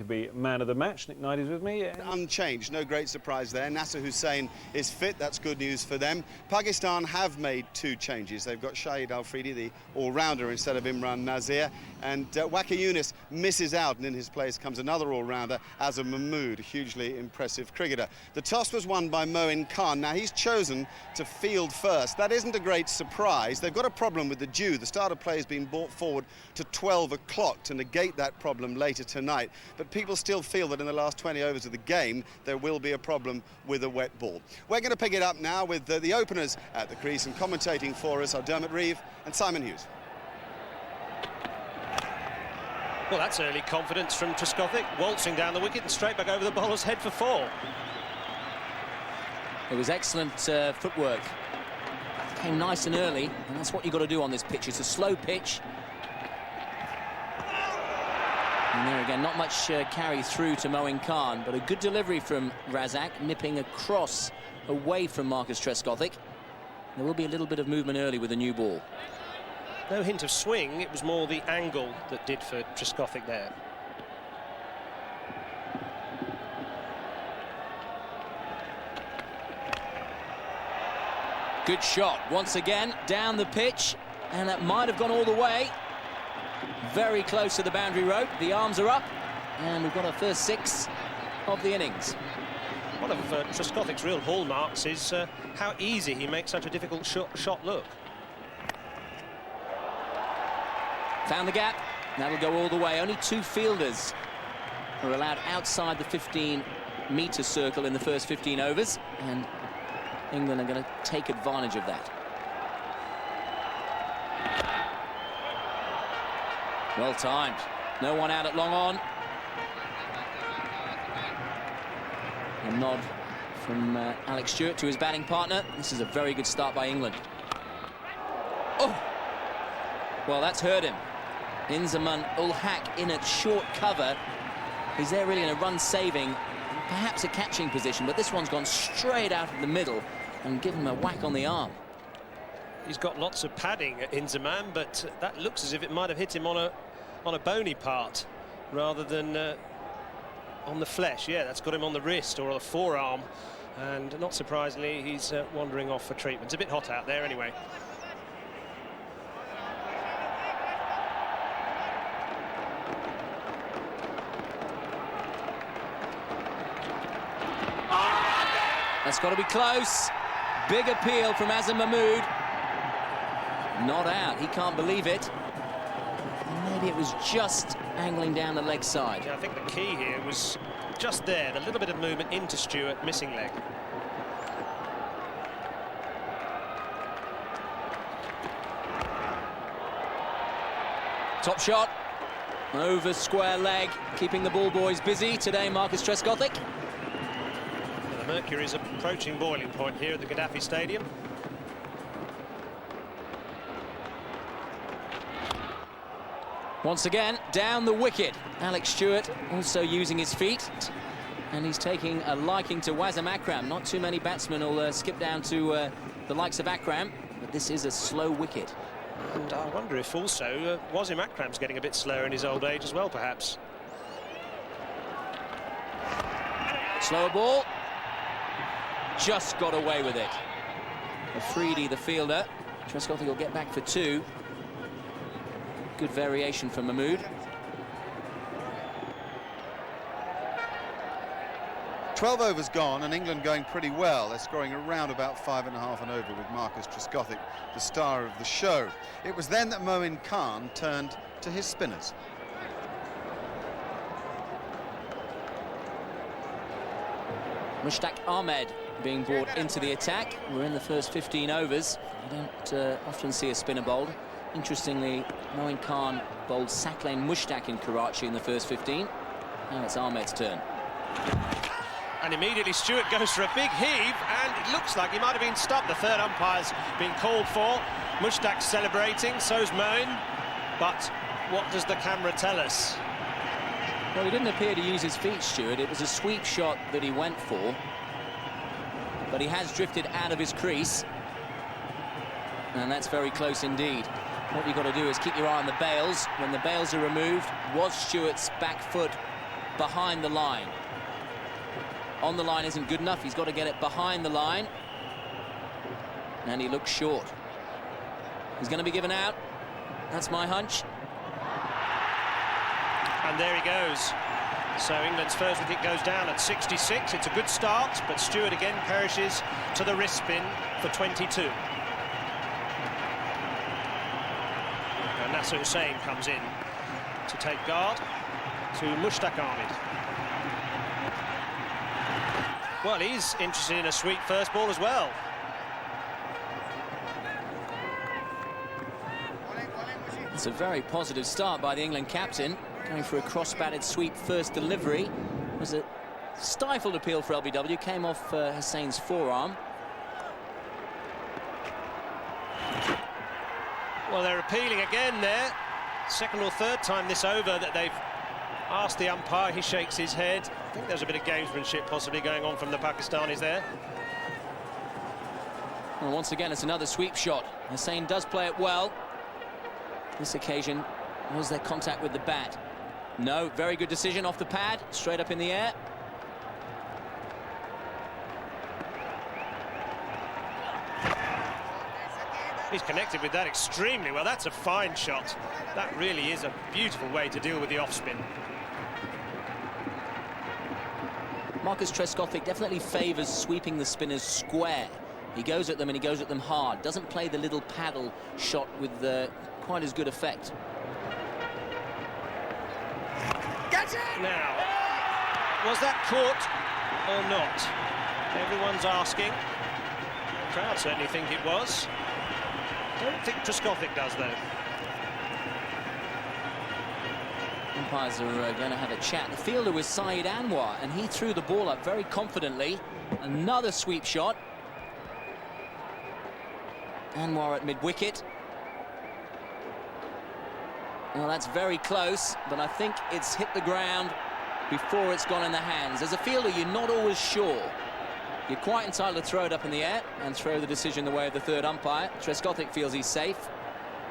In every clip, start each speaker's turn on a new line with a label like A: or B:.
A: could be man of the match. Nick Knight is with me.
B: Unchanged, no great surprise there. Nasser Hussain is fit, that's good news for them. Pakistan have made 2 changes. They've got Shahid Afridi, the all-rounder, instead of Imran Nazir, and Waqar Younis misses out, and in his place comes another all-rounder, Azam Mahmood, a hugely impressive cricketer. The toss was won by Moin Khan. Now, he's chosen to field first. That isn't a great surprise. They've got a problem with the dew. The start of play has been brought forward to 12 o'clock to negate that problem later tonight, but people still feel that in the last 20 overs of the game there will be a problem with a wet ball. We're going to pick it up now with the openers at the crease, and commentating for us are Dermot Reeve and Simon Hughes.
C: Well, that's early confidence from Trescothick, waltzing down the wicket and straight back over the bowler's head for 4.
D: It was excellent footwork. Came nice and early, and that's what you've got to do on this pitch. It's a slow pitch. And there again, not much carry through to Moin Khan, but a good delivery from Razak, nipping across away from Marcus Trescothick. There will be a little bit of movement early with the new ball.
C: No hint of swing, it was more the angle that did for Trescothick there.
D: Good shot once again down the pitch, and that might have gone all the way. Very close to the boundary rope. The arms are up, and we've got our first 6 of the innings.
C: One of Trescothick's real hallmarks is how easy he makes such a difficult shot look.
D: Found the gap. That'll go all the way. Only 2 fielders are allowed outside the 15-metre circle in the first 15 overs, and England are going to take advantage of that. Well timed. No one out at long on. A nod from Alex Stewart to his batting partner. This is a very good start by England. Oh! Well, that's hurt him. Inzamam-ul-Haq in at short cover. He's there really in a run-saving, perhaps a catching position, but this one's gone straight out of the middle and given him a whack on the arm.
C: He's got lots of padding at Inzamam, but that looks as if it might have hit him on a bony part rather than on the flesh. Yeah, that's got him on the wrist or the forearm, and not surprisingly, he's wandering off for treatment. It's a bit hot out there anyway.
D: That's got to be close. Big appeal from Azam Mahmood. Not out. He can't believe it. And maybe it was just angling down the leg side.
C: Yeah, I think the key here was just there, the little bit of movement into Stewart, missing leg.
D: Top shot. Over square leg, keeping the ball boys busy today, Marcus Trescothick.
C: The mercury is approaching boiling point here at the Gaddafi Stadium.
D: Once again, down the wicket. Alex Stewart also using his feet, and he's taking a liking to Wazam Akram. Not too many batsmen will skip down to the likes of Akram, but this is a slow wicket.
C: And I wonder if also Wazim Akram's getting a bit slower in his old age as well, perhaps.
D: Slower ball. Just got away with it. Afridi, the fielder. Trescothick will get back for 2. Good variation from Mahmood.
B: 12 overs gone, and England going pretty well. They're scoring around about 5.5 an over with Marcus Trescothick, the star of the show. It was then that Moin Khan turned to his spinners.
D: Mushtaq Ahmed being brought into the attack. We're in the first 15 overs. You don't often see a spinner bowled. Interestingly, Moin Khan bowled Saqlain Mushtaq in Karachi in the first 15. Now it's Ahmed's turn.
C: And immediately Stewart goes for a big heave, and it looks like he might have been stopped. The third umpire's been called for. Mushtaq's celebrating, so's Moin. But what does the camera tell us?
D: Well, he didn't appear to use his feet, Stewart. It was a sweep shot that he went for. But he has drifted out of his crease. And that's very close indeed. What you've got to do is keep your eye on the bails. When the bails are removed, was Stewart's back foot behind the line. On the line isn't good enough. He's got to get it behind the line. And he looks short. He's going to be given out. That's my hunch.
C: And there he goes. So England's first wicket goes down at 66. It's a good start, but Stewart again perishes to the wrist spin for 22. And Nasser Hussain comes in to take guard to Mushtaq Ahmed. Well, he's interested in a sweep first ball as well.
D: It's a very positive start by the England captain, going for a cross-batted sweep first delivery. It was a stifled appeal for LBW, came off Hussain's forearm.
C: Well, they're appealing again there. Second or third time this over that they've asked the umpire. He shakes his head. I think there's a bit of gamesmanship possibly going on from the Pakistanis there.
D: Well, once again, it's another sweep shot. Hussain does play it well. This occasion, was there contact with the bat? No, very good decision off the pad, straight up in the air.
C: He's connected with that extremely well. That's a fine shot. That really is a beautiful way to deal with the off-spin.
D: Marcus Trescothick definitely favours sweeping the spinners square. He goes at them and he goes at them hard. Doesn't play the little paddle shot with quite as good effect.
C: Now, was that caught or not? Everyone's asking. The crowd certainly think it was. Don't think Trescothick does, though.
D: Umpires are going to have a chat. The fielder was Saeed Anwar, and he threw the ball up very confidently. Another sweep shot. Anwar at mid-wicket. Well, that's very close, but I think it's hit the ground before it's gone in the hands. As a fielder, you're not always sure. You're quite entitled to throw it up in the air and throw the decision the way of the third umpire. Trescothick feels he's safe.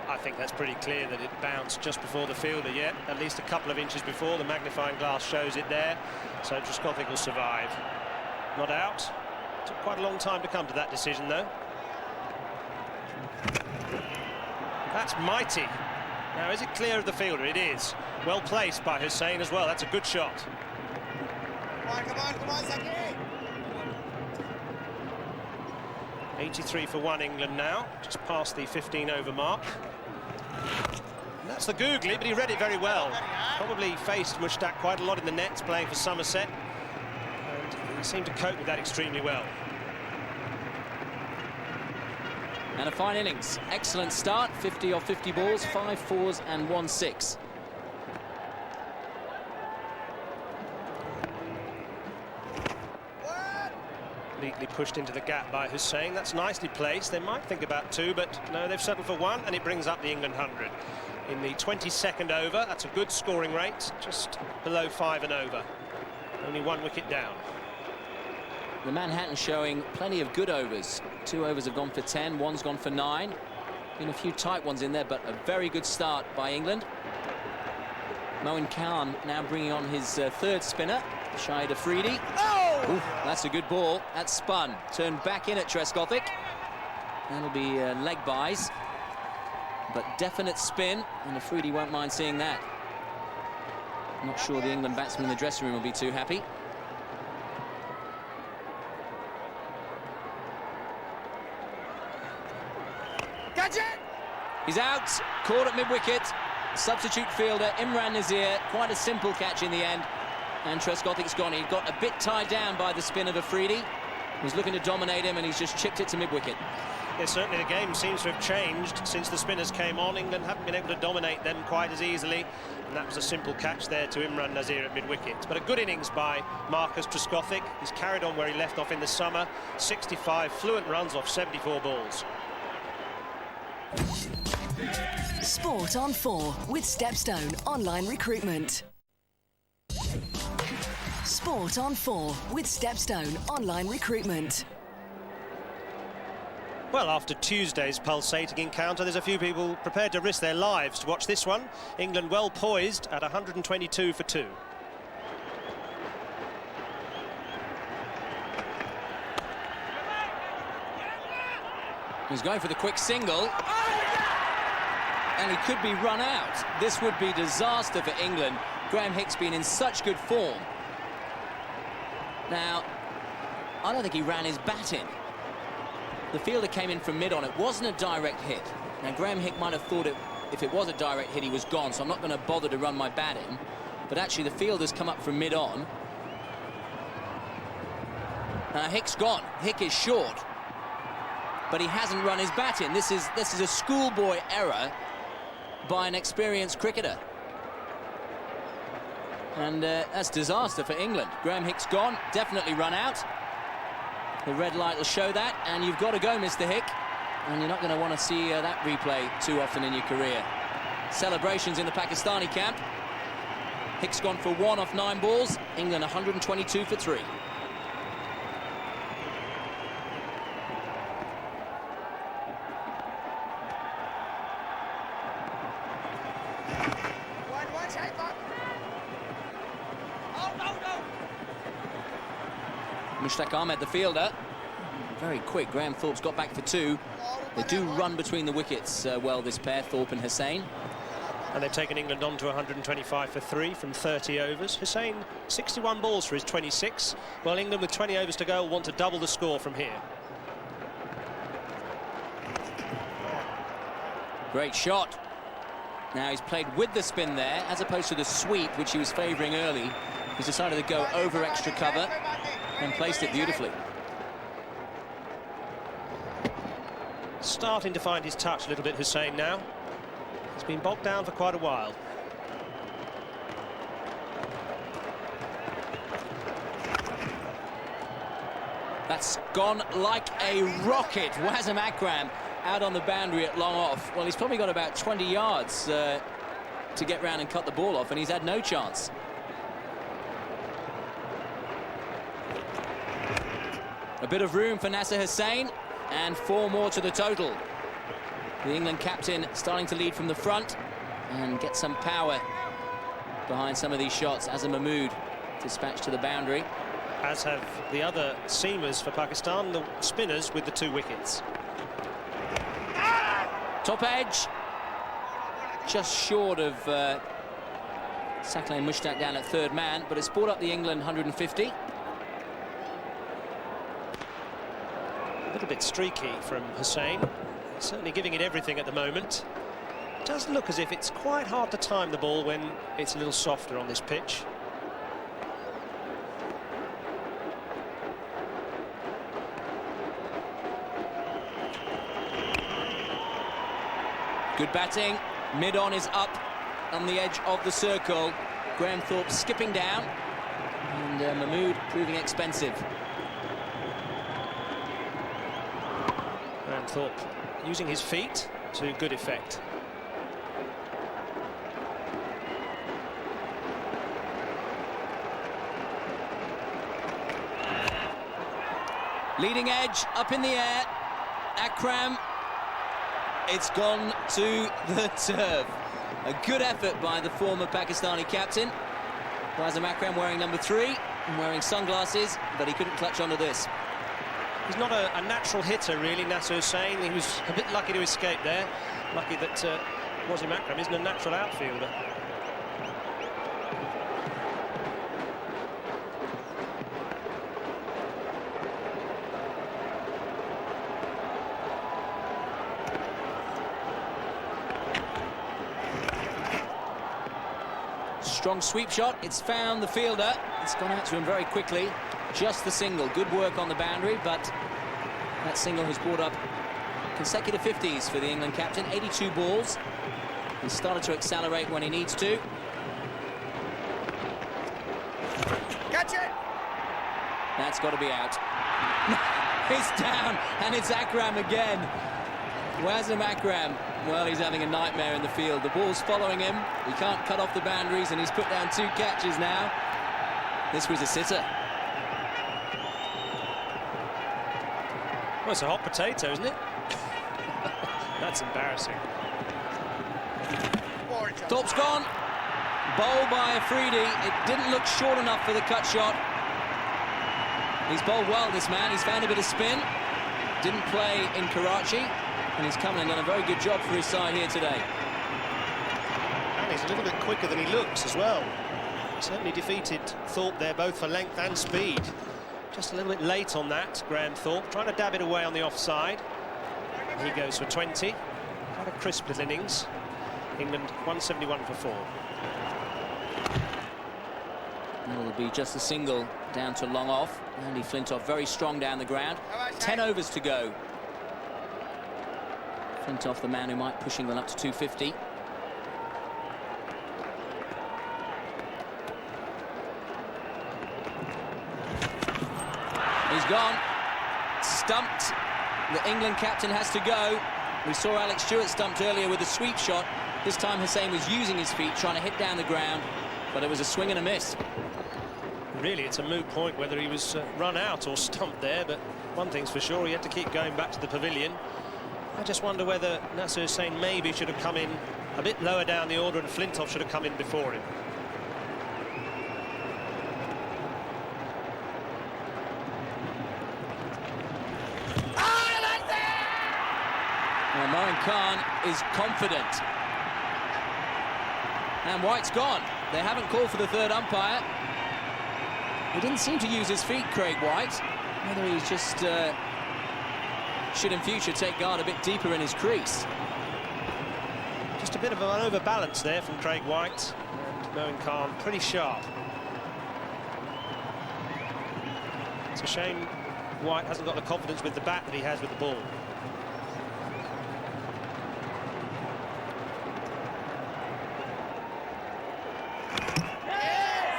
C: I think that's pretty clear that it bounced just before the fielder, yet at least a couple of inches before. The magnifying glass shows it there, so Trescothick will survive. Not out. Took quite a long time to come to that decision, though. That's mighty. Now, is it clear of the fielder? It is. Well placed by Hussain as well. That's a good shot.
B: Come on, Zaki.
C: 83 for 1 England now, just past the 15-over mark. And that's the googly, but he read it very well. Probably faced Mushtaq quite a lot in the nets playing for Somerset, and he seemed to cope with that extremely well.
D: And a fine innings. Excellent start. 50 off 50 balls, 5 fours and 1 6.
C: Neatly pushed into the gap by Hussain. That's nicely placed. They might think about 2, but no, they've settled for 1, and it brings up the England 100. In the 22nd over, that's a good scoring rate, just below 5 and over. Only 1 wicket down.
D: The Manhattan showing plenty of good overs. 2 overs have gone for 10, 1's gone for 9. Been a few tight ones in there, but a very good start by England. Moin Khan now bringing on his third spinner, Shahid Afridi.
C: Oh!
D: Ooh, that's a good ball. That's spun. Turned back in at Trescothick. That'll be leg buys. But definite spin, and Afridi won't mind seeing that. Not sure the England batsmen in the dressing room will be too happy.
C: Catch it!
D: He's out, caught at mid-wicket. Substitute fielder Imran Nazir, quite a simple catch in the end. And Trescothick's gone. He got a bit tied down by the spin of Afridi. Was looking to dominate him, and he's just chipped it to mid-wicket.
C: Yeah, certainly the game seems to have changed since the spinners came on. England haven't been able to dominate them quite as easily, and that was a simple catch there to Imran Nazir at mid-wicket. But a good innings by Marcus Trescothick. He's carried on where he left off in the summer. 65 fluent runs off 74 balls.
E: Sport on 4 with Stepstone Online Recruitment. Sport on 4 with Stepstone Online Recruitment.
C: Well, after Tuesday's pulsating encounter, there's a few people prepared to risk their lives to watch this one. England well poised at 122 for 2.
D: He's going for the quick single. And he could be run out. This would be disaster for England. Graham Hick's been in such good form. Now, I don't think he ran his bat in. The fielder came in from mid-on. It wasn't a direct hit. Now, Graham Hick might have thought if it was a direct hit, he was gone, so I'm not going to bother to run my bat in. But actually, the fielder's come up from mid-on. Hick's gone. Hick is short. But he hasn't run his bat in. This is a schoolboy error by an experienced cricketer. And that's disaster for England. Graham Hick's gone, definitely run out. The red light will show that, and you've got to go, Mr. Hick. And you're not going to want to see that replay too often in your career. Celebrations in the Pakistani camp. Hick's gone for 1 off 9 balls. England 122 for 3. Mushtaq Ahmed, the fielder. Very quick. Graham Thorpe's got back for 2. They do run between the wickets well, this pair, Thorpe and Hussain.
C: And they've taken England on to 125 for 3 from 30 overs. Hussain, 61 balls for his 26. Well, England with 20 overs to go will want to double the score from here.
D: Great shot. Now he's played with the spin there, as opposed to the sweep, which he was favouring early. He's decided to go over extra cover and placed it beautifully.
C: Starting to find his touch a little bit, Hussain, now. He's been bogged down for quite a while.
D: That's gone like a rocket. Wazam Akram out on the boundary at long off. Well, he's probably got about 20 yards to get round and cut the ball off, and he's had no chance. A bit of room for Nasser Hussain, and 4 more to the total. The England captain starting to lead from the front and get some power behind some of these shots. Azhar Mahmood dispatched to the boundary.
C: As have the other seamers for Pakistan, the spinners with the 2 wickets.
D: Top edge. Just short of Saqlain Mushtaq down at 3rd man, but it's brought up the England 150.
C: A little bit streaky from Hussain. Certainly giving it everything at the moment. It does look as if it's quite hard to time the ball when it's a little softer on this pitch.
D: Good batting. Mid-on is up on the edge of the circle. Graham Thorpe skipping down, and Mahmood proving expensive.
C: Graham Thorpe using his feet to good effect.
D: Leading edge up in the air. Akram. It's gone to the turf. A good effort by the former Pakistani captain. Wazam Akram wearing number 3 and wearing sunglasses, but he couldn't clutch onto this.
C: He's not a natural hitter, really, Nasser Hussain. He was a bit lucky to escape there. Lucky that Wazam Akram isn't a natural outfielder.
D: Strong sweep shot. It's found the fielder. It's gone out to him very quickly. Just the single. Good work on the boundary, but that single has brought up consecutive 50s for the England captain. 82 balls. He's started to accelerate when he needs to.
F: Catch it!
D: That's got to be out. It's down, and it's Akram again. Wazam Akram. Well, he's having a nightmare in the field. The ball's following him. He can't cut off the boundaries, and he's put down 2 catches now. This was a sitter.
C: Well, it's a hot potato, isn't it? That's embarrassing.
D: Thorpe's gone. Bowled by Afridi. It didn't look short enough for the cut shot. He's bowled well, this man. He's found a bit of spin. didn't play in Karachi, and he's come in and done a very good job for his side here today.
C: And he's a little bit quicker than he looks as well. Certainly defeated Thorpe there, both for length and speed. Just a little bit late on that, Graham Thorpe, trying to dab it away on the offside. He goes for 20. Quite a crisp little innings. England 171 for 4.
D: It will be just a single down to long off. Andy Flintoff very strong down the ground. 10 overs to go. Flintoff, the man who might push England up to 250. He's gone. Stumped. The England captain has to go. We saw Alex Stewart stumped earlier with a sweep shot. This time Hussain was using his feet, trying to hit down the ground, but it was a swing and a miss.
C: Really, it's a moot point whether he was run out or stumped there, but one thing's for sure, he had to keep going back to the pavilion. I just wonder whether Nasser Hussain maybe should have come in a bit lower down the order and Flintoff should have come in before him.
D: Well, Moin Khan is confident. And White's gone. They haven't called for the third umpire. He didn't seem to use his feet, Craig White. Whether he's just should in future take guard a bit deeper in his crease.
C: Just a bit of an overbalance there from Craig White. And Moin Khan pretty sharp. It's a shame White hasn't got the confidence with the bat that he has with the ball.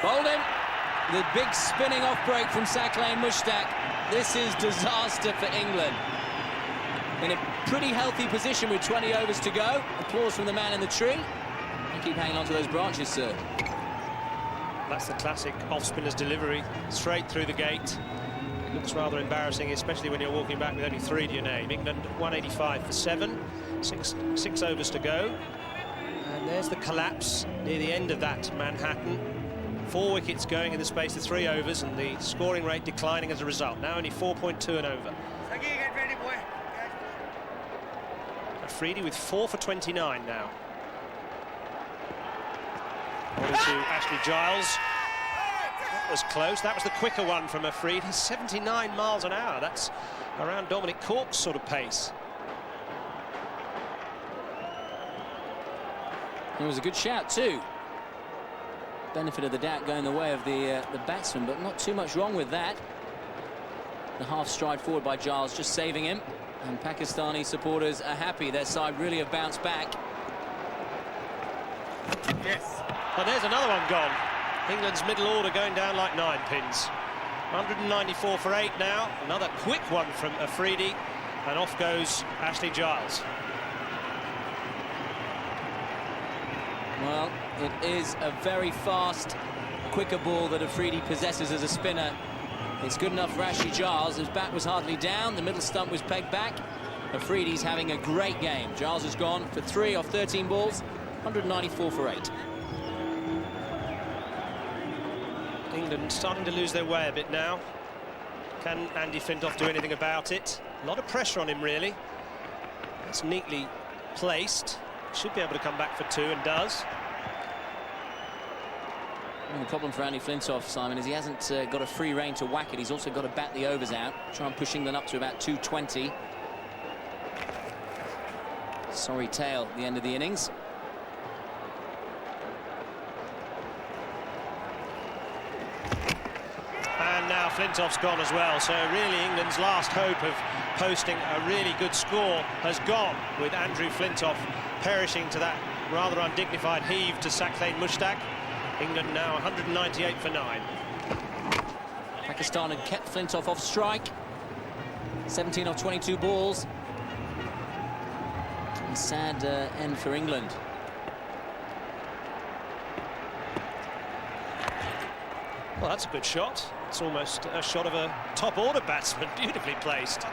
D: Bowled him. The big spinning off break from Saqlain Mushtaq. This is disaster for England. In a pretty healthy position with 20 overs to go. Applause from the man in the tree. And keep hanging on to those branches, sir.
C: That's the classic off-spinner's delivery, straight through the gate. It looks rather embarrassing, especially when you're walking back with only 3 to your name. England 185 for 7, six overs to go. And there's the collapse near the end of that Manhattan. 4 wickets going in the space of 3 overs, and the scoring rate declining as a result. Now only 4.2 and over.
F: Get ready, boy.
C: Afridi with 4 for 29 now. On to Ashley Giles. That was close. That was the quicker one from Afridi. 79 miles an hour. That's around Dominic Cork's sort of pace.
D: It was a good shout too. Benefit of the doubt going the way of the batsman, but not too much wrong with that. The half stride forward by Giles just saving him, and Pakistani supporters are happy. Their side really have bounced back.
F: Yes.
C: Well, there's another one gone. England's middle order going down like 9 pins. 194 for 8 now. Another quick one from Afridi, and off goes Ashley Giles.
D: Well, it is a very fast, quicker ball that Afridi possesses as a spinner. It's good enough for Ashley Giles. His bat was hardly down. The middle stump was pegged back. Afridi's having a great game. Giles has gone for 3 off 13 balls, 194 for 8.
C: England starting to lose their way a bit now. Can Andy Flintoff do anything about it? A lot of pressure on him, really. That's neatly placed. Should be able to come back for 2, and does.
D: Well, the problem for Andy Flintoff, Simon, is he hasn't got a free rein to whack it. He's also got to bat the overs out. Try and push England up to about 220. Sorry tail at the end of the innings.
C: And now Flintoff's gone as well. So really England's last hope of posting a really good score has gone, with Andrew Flintoff perishing to that rather undignified heave to Saqlain Mushtaq. England now 198 for 9.
D: Pakistan had kept Flintoff off strike. 17 of 22 balls. A sad end for England.
C: Well, that's a good shot. It's almost a shot of a top-order batsman, beautifully placed.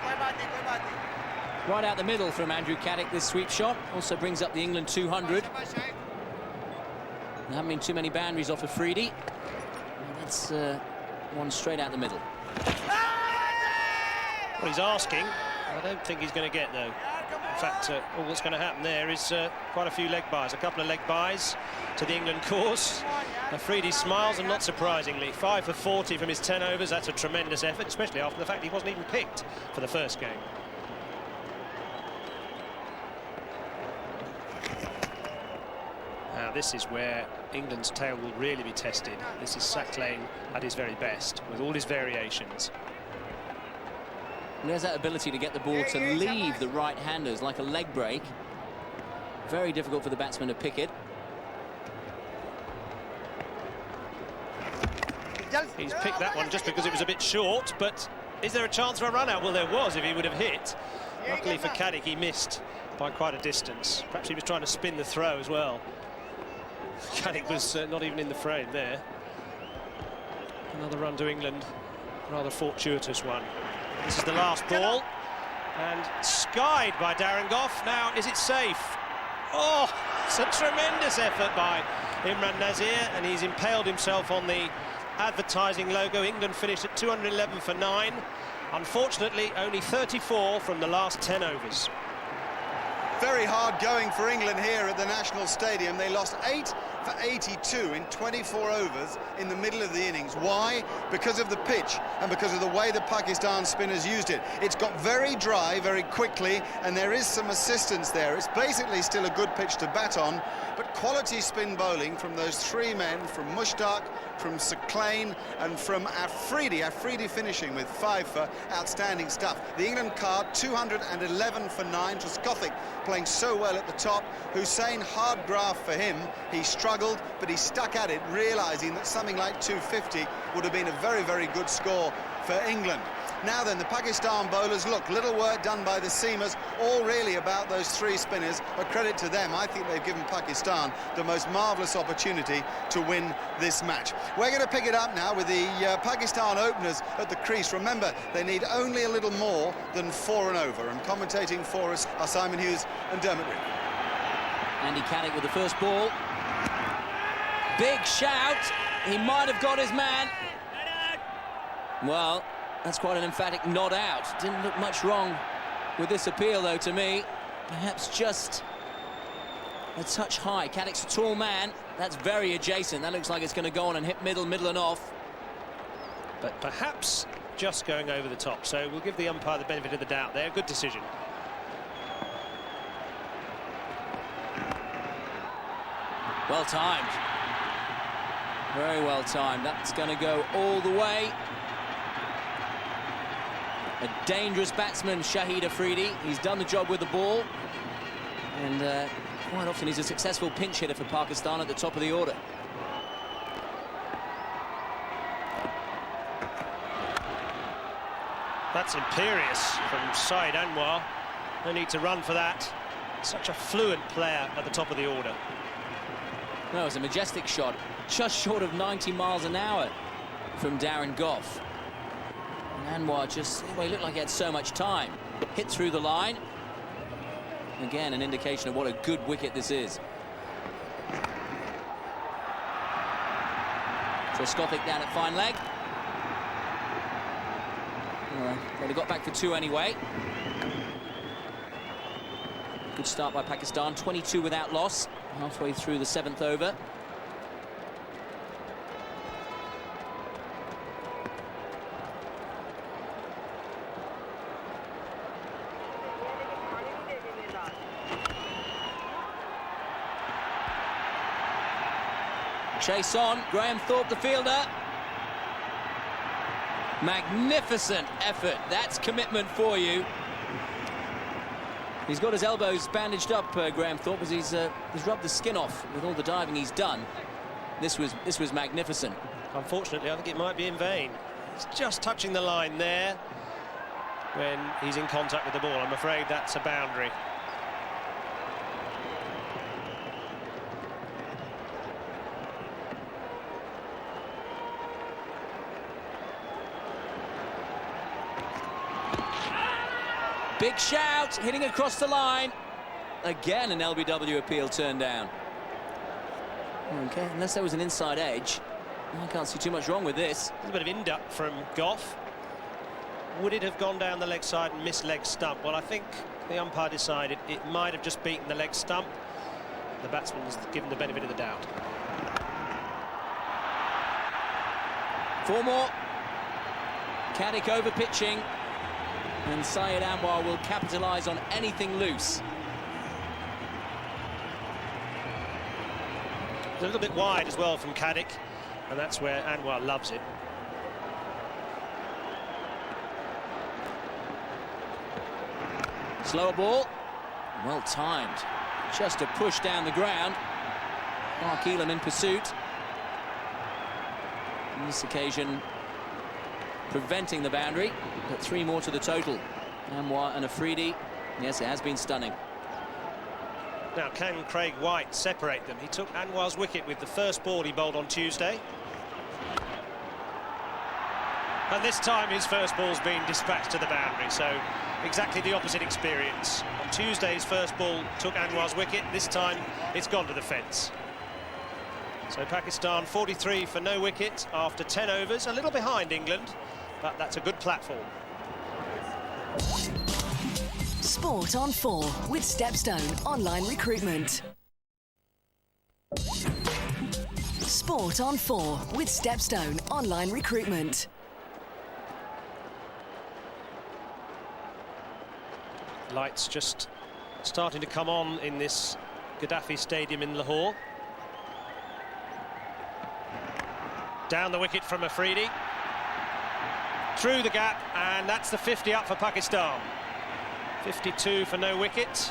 D: Right out the middle from Andrew Caddick, this sweep shot. Also brings up the England 200. There haven't been too many boundaries off Afridi. That's one straight out the middle.
C: Well, he's asking, I don't think he's going to get, though. In fact, all that's going to happen there is quite a few leg buys, a couple of leg buys to the England course. Afridi smiles, and not surprisingly, 5 for 40 from his 10 overs. That's a tremendous effort, especially after the fact he wasn't even picked for the first game. Now, this is where England's tail will really be tested. This is Sacklane at his very best, with all his variations.
D: And there's that ability to get the ball to leave the right-handers like a leg break. Very difficult for the batsman to pick it.
C: He's picked that one just because it was a bit short, but is there a chance for a run-out? Well, there was if he would have hit. Luckily for Caddick, he missed by quite a distance. Perhaps he was trying to spin the throw as well. Caddick was not even in the frame there. Another run to England, rather fortuitous one. This is the last ball, and skied by Darren Gough. Now, is it safe? Oh, it's a tremendous effort by Imran Nazir, and he's impaled himself on the advertising logo. England finished at 211 for 9. Unfortunately, only 34 from the last 10 overs.
B: Very hard going for England here at the National Stadium. They lost 8 for 82 in 24 overs in the middle of the innings. Why? Because of the pitch and because of the way the Pakistan spinners used it. It's got very dry very quickly, and there is some assistance there. It's basically still a good pitch to bat on, but quality spin bowling from those 3 men, from Mushtaq, from Sacklane and from Afridi. Afridi finishing with 5 for, outstanding stuff. The England card, 211 for 9. Trescothick playing so well at the top. Hussain, hard graft for him. He struggled, but he stuck at it, realising that something like 250 would have been a very, very good score for England. Now then, the Pakistan bowlers, look, little work done by the seamers, all really about those 3 spinners, but credit to them. I think they've given Pakistan the most marvellous opportunity to win this match. We're going to pick it up now with the Pakistan openers at the crease. Remember, they need only a little more than 4 and over, and commentating for us are Simon Hughes and Dermot Reed.
D: Andy Caddick with the first ball. Big shout. He might have got his man. Well, that's quite an emphatic nod out. Didn't look much wrong with this appeal, though, to me. Perhaps just a touch high. Caddick's a tall man. That's very adjacent. That looks like it's going to go on and hit middle and off.
C: But perhaps just going over the top. So we'll give the umpire the benefit of the doubt there. Good decision.
D: Well timed. Very well timed. That's going to go all the way. A dangerous batsman, Shahid Afridi. He's done the job with the ball. And quite often he's a successful pinch hitter for Pakistan at the top of the order.
C: That's imperious from Saeed Anwar. No need to run for that. Such a fluent player at the top of the order.
D: No, it was a majestic shot, just short of 90 miles an hour from Darren Gough. And Anwar just, well, he looked like he had so much time. Hit through the line. Again, an indication of what a good wicket this is. Trescothick down at fine leg. Well, he got back for 2 anyway. Good start by Pakistan, 22 without loss, halfway through the 7th over. Chase on, Graham Thorpe, the fielder. Magnificent effort. That's commitment for you. He's got his elbows bandaged up, Graham Thorpe, as he's rubbed the skin off with all the diving he's done. This was magnificent.
C: Unfortunately, I think it might be in vain. He's just touching the line there when he's in contact with the ball. I'm afraid that's a boundary.
D: Big shout, hitting across the line. Again, an LBW appeal turned down. Okay, unless there was an inside edge, I can't see too much wrong with this.
C: There's a bit of induct from Gough. Would it have gone down the leg side and missed leg stump? Well, I think the umpire decided it might have just beaten the leg stump. The batsman's given the benefit of the doubt.
D: 4 more. Caddick over pitching, and Syed Anwar will capitalise on anything loose.
C: A little bit wide as well from Caddick, and that's where Anwar loves it.
D: Slower ball, well timed, just a push down the ground. Mark Elam in pursuit. On this occasion, preventing the boundary, but 3 more to the total. Anwar and Afridi, yes, it has been stunning.
C: Now, can Craig White separate them? He took Anwar's wicket with the first ball he bowled on Tuesday. And this time his first ball's been dispatched to the boundary, so exactly the opposite experience. On Tuesday's first ball took Anwar's wicket, this time it's gone to the fence. So Pakistan 43 for no wicket after 10 overs, a little behind England, but that's a good platform.
E: Sport on 4 with Stepstone Online Recruitment. Sport on 4 with Stepstone Online Recruitment.
C: Lights just starting to come on in this Gaddafi Stadium in Lahore. Down the wicket from Afridi. Through the gap, and that's the 50 up for Pakistan. 52 for no wicket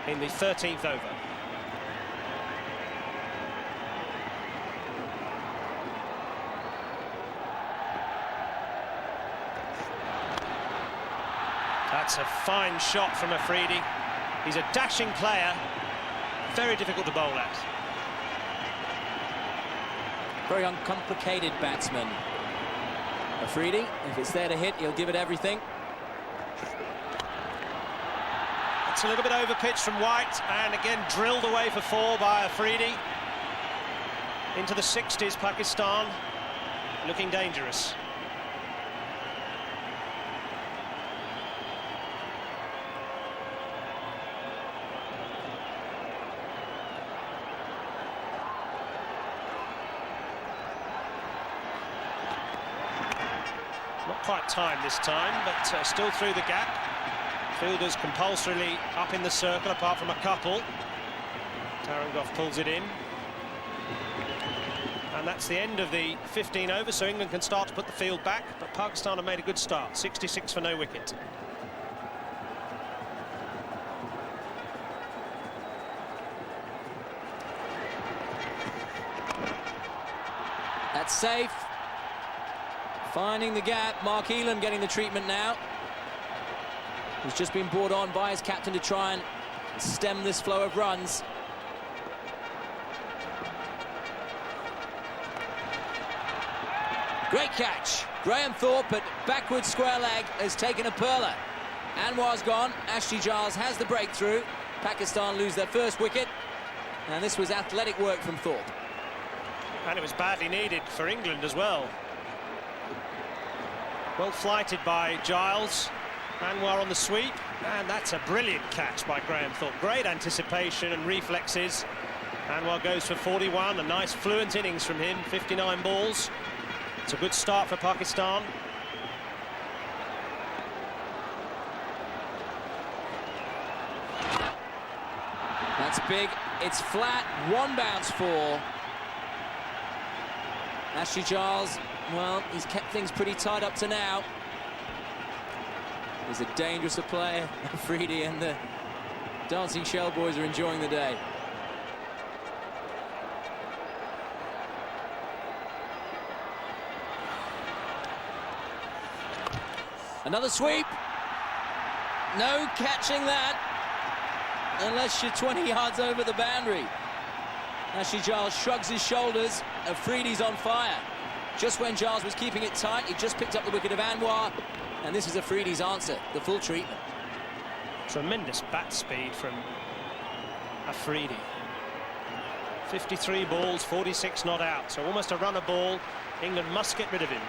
C: in the 13th over. That's a fine shot from Afridi. He's a dashing player, very difficult to bowl at.
D: Very uncomplicated batsman. Afridi, if it's there to hit, he'll give it everything.
C: It's a little bit over-pitched from White, and again drilled away for 4 by Afridi. Into the 60s, Pakistan, looking dangerous. Not quite timed this time, but still through the gap. Fielders compulsorily up in the circle, apart from a couple. Tarangoff pulls it in. And that's the end of the 15 overs, so England can start to put the field back, but Pakistan have made a good start. 66 for no wicket.
D: That's safe. Finding the gap, Mark Elam getting the treatment now. He's just been brought on by his captain to try and stem this flow of runs. Great catch. Graham Thorpe, but backward square leg has taken a perler. Anwar's gone. Ashley Giles has the breakthrough. Pakistan lose their first wicket. And this was athletic work from Thorpe.
C: And it was badly needed for England as well. Well flighted by Giles. Anwar on the sweep, and that's a brilliant catch by Graham Thorpe. Great anticipation and reflexes. Anwar goes for 41, a nice fluent innings from him, 59 balls. It's a good start for Pakistan.
D: That's big, it's flat, 1 bounce for Ashley Giles. Well, he's kept things pretty tight up to now. He's a dangerous player. Afridi and the Dancing Shell boys are enjoying the day. Another sweep. No catching that, unless you're 20 yards over the boundary. Ashley Giles shrugs his shoulders. Afridi's on fire. Just when Giles was keeping it tight, he just picked up the wicket of Anwar. And this is Afridi's answer, the full treatment.
C: Tremendous bat speed from Afridi. 53 balls, 46 not out, so almost a runner ball. England must get rid of him.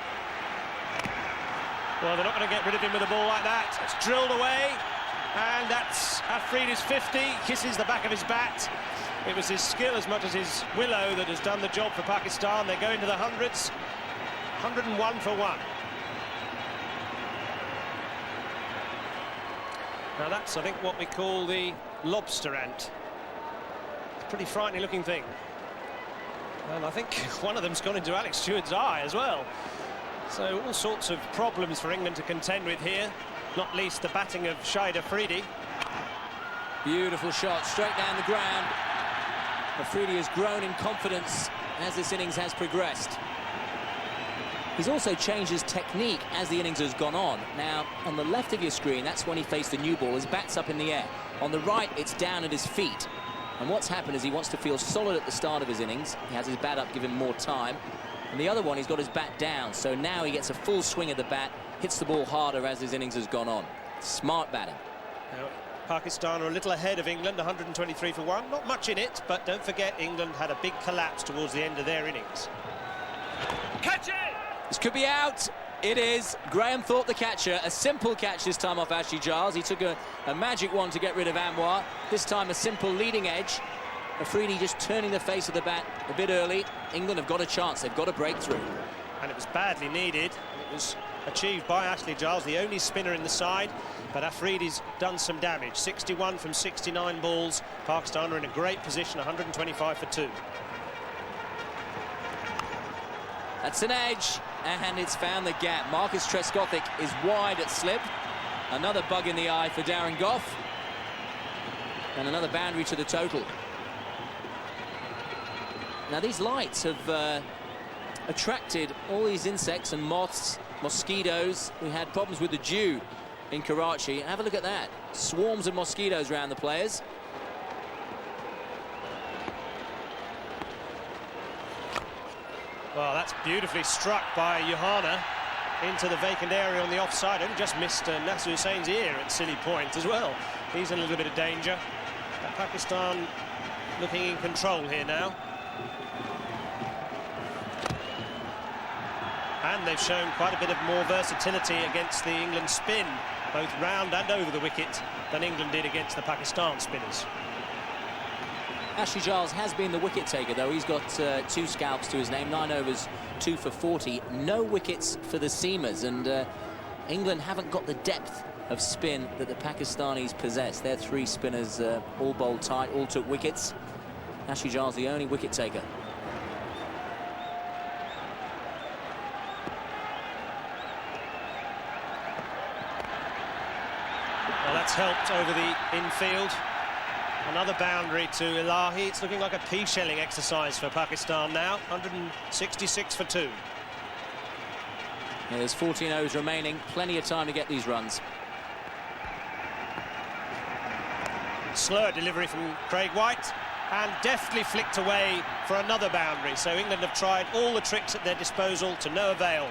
C: Well, they're not going to get rid of him with a ball like that. It's drilled away, and that's Afridi's 50. Kisses the back of his bat. It was his skill as much as his willow that has done the job for Pakistan. They're going to the hundreds. 101 for 1. Now that's, I think, what we call the lobster ant. It's a pretty frightening looking thing. And I think one of them's gone into Alex Stewart's eye as well. So all sorts of problems for England to contend with here, not least the batting of Shahid Afridi.
D: Beautiful shot, straight down the ground. Afridi has grown in confidence as this innings has progressed. He's also changed his technique as the innings has gone on. Now, on the left of your screen, that's when he faced the new ball. His bat's up in the air. On the right, it's down at his feet. And what's happened is he wants to feel solid at the start of his innings. He has his bat up, give him more time. And the other one, he's got his bat down. So now he gets a full swing of the bat, hits the ball harder as his innings has gone on. Smart batting.
C: Now, Pakistan are a little ahead of England, 123 for 1. Not much in it, but don't forget England had a big collapse towards the end of their innings.
F: Catch it!
D: This could be out. It is. Graham Thorpe, the catcher. A simple catch this time off Ashley Giles. He took a magic one to get rid of Anwar. This time a simple leading edge. Afridi just turning the face of the bat a bit early. England have got a chance. They've got a breakthrough.
C: And it was badly needed. It was achieved by Ashley Giles, the only spinner in the side. But Afridi's done some damage. 61 from 69 balls. Pakistan are in a great position, 125 for 2.
D: That's an edge, and it's found the gap. Marcus Trescothick is wide at slip. Another bug in the eye for Darren Gough. And another boundary to the total. Now, these lights have attracted all these insects and moths, mosquitoes. We had problems with the dew in Karachi. Have a look at that. Swarms of mosquitoes around the players.
C: Well, that's beautifully struck by Johanna into the vacant area on the offside. Only just missed Nasser Hussain's ear at silly point as well. He's in a little bit of danger. Pakistan looking in control here now. And they've shown quite a bit of more versatility against the England spin, both round and over the wicket, than England did against the Pakistan spinners.
D: Ashley Giles has been the wicket taker, though. He's got 2 scalps to his name, 9 overs, 2 for 40. No wickets for the seamers, and England haven't got the depth of spin that the Pakistanis possess. Their 3 spinners all bowled tight, all took wickets. Ashley Giles, the only wicket taker.
C: Well, that's helped over the infield. Another boundary to Elahi. It's looking like a pea shelling exercise for Pakistan now. 166 for 2.
D: Yeah, there's 14 overs remaining. Plenty of time to get these runs.
C: Slower delivery from Craig White, and deftly flicked away for another boundary. So England have tried all the tricks at their disposal to no avail.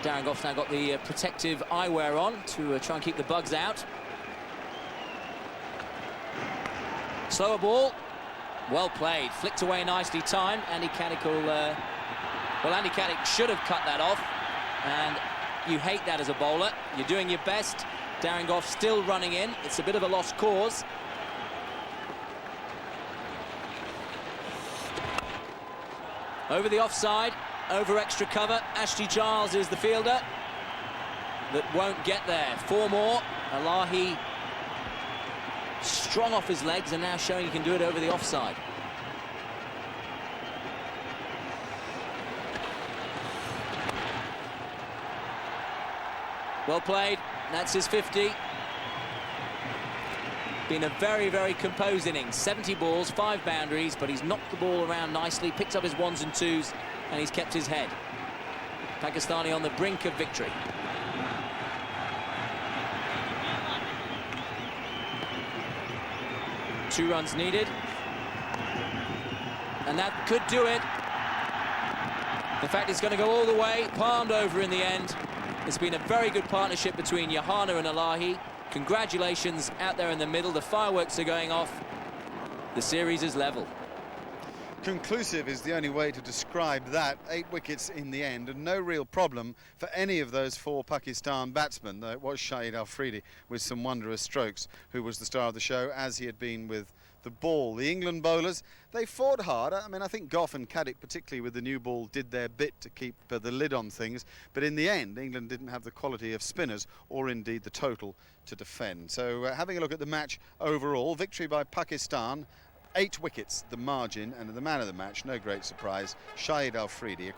D: Darren Gough now got the protective eyewear on to try and keep the bugs out. Slower ball, well played, flicked away nicely timed. Andy Caddick Andy Caddick should have cut that off, and you hate that as a bowler. You're doing your best. Darren Gough still running in. It's a bit of a lost cause. Over the offside, over extra cover. Ashley Giles is the fielder that won't get there. 4 more. Elahi strong off his legs and now showing he can do it over the offside. Well played. That's his 50. Been a very, very composed innings. 70 balls, 5 boundaries, but he's knocked the ball around nicely, picked up his 1s and 2s, and he's kept his head. Pakistani on the brink of victory. Two runs needed. And that could do it. In fact, it's going to go all the way, palmed over in the end. It's been a very good partnership between Johanna and Elahi. Congratulations out there in the middle. The fireworks are going off. The series is level.
B: Conclusive is the only way to describe that. 8 wickets in the end, and no real problem for any of those 4 Pakistan batsmen, though it was Shahid Afridi with some wondrous strokes who was the star of the show, as he had been with the ball. The England bowlers, they fought hard. I mean, I think Gough and Caddick, particularly with the new ball, did their bit to keep the lid on things, but in the end England didn't have the quality of spinners or indeed the total to defend. So having a look at the match overall, victory by Pakistan, 8 wickets the margin, and the man of the match, no great surprise, Shahid Afridi.